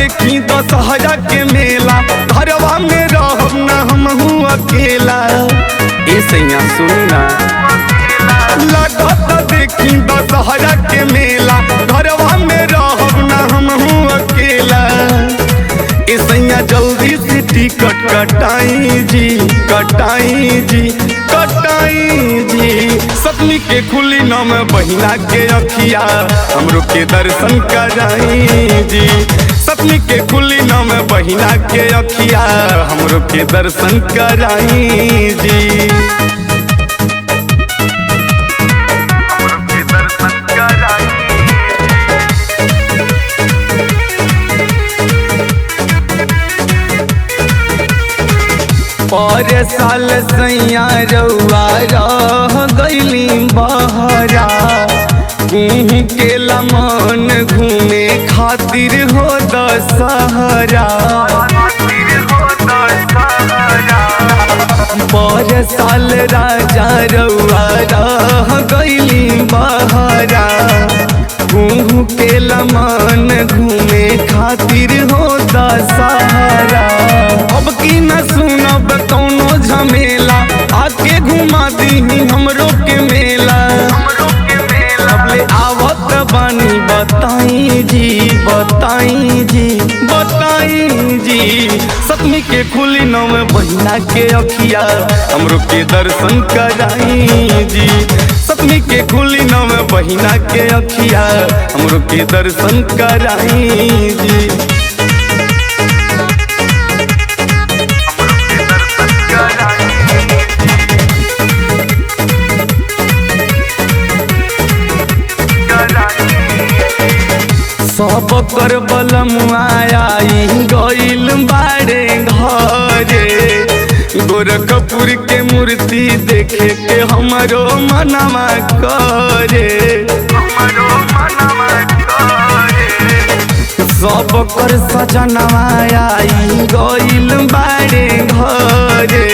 देखी दशहरा के मेला, घरवा में रहब ना हमहू अकेला। ए सैया सुनना, लागत देखी दशहरा के मेला, घरवा में रहब ना हमहू अकेला। ए सैया जल्दी से टिकट कटाई जी, कटाई जी, कटाई जी। सतमी के खुली नाम बहिना के अखिया, हमरो के दर्शन कराई जी। सतमी के खुली नाम बहिना के अखिया, हमरो के दर्शन कराई जी। पर साल सैया रउआ रह गइली बहरा, के लमन घूमे खातिर हो दशहरा। पर साल राजा रउआ रह गइली बहरा, के लमन घूमे खातिर हो दशहरा। अब की न सुनब कौनो झमेला, आके घुमा दीही हमरो के मेला। अबले आवत बानी बताई जी, बताई जी, बताई जी। सतमी के खुली नाम बहिना के अखिया, हमरो के दर्शन कराई जी। सतमी के खुली नाम बहिना के अखिया, हमरो के दर्शन कराई जी। सब कर बलमुआई गइल बाड़े घरे, गोरखपुर के मूर्ति देखे के हमरो मनवा करे। सब कर सजनवा आई गइल बाड़े घरे,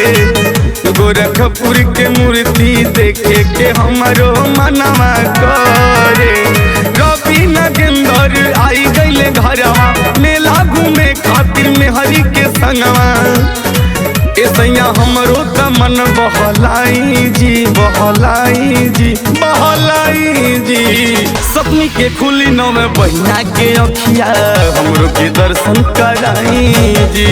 गोरखपुर के मूर्ति देखे के हमरो मनवा करे। रवि नागेंद्र आई गइले घरवा, मेला घूमे खातिर मेहरी के संगवा। ए सैया हमरो त मन बहलाई जी, बहलाई जी, बहलाई जी। सतमी के खुली नाम बहिना के अखिया, हमरो के दर्शन कराई जी।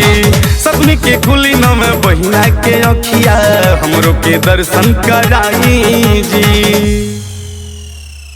सतमी के खुली नाम बहिना के अखिया, हमरो के दर्शन कराई जी।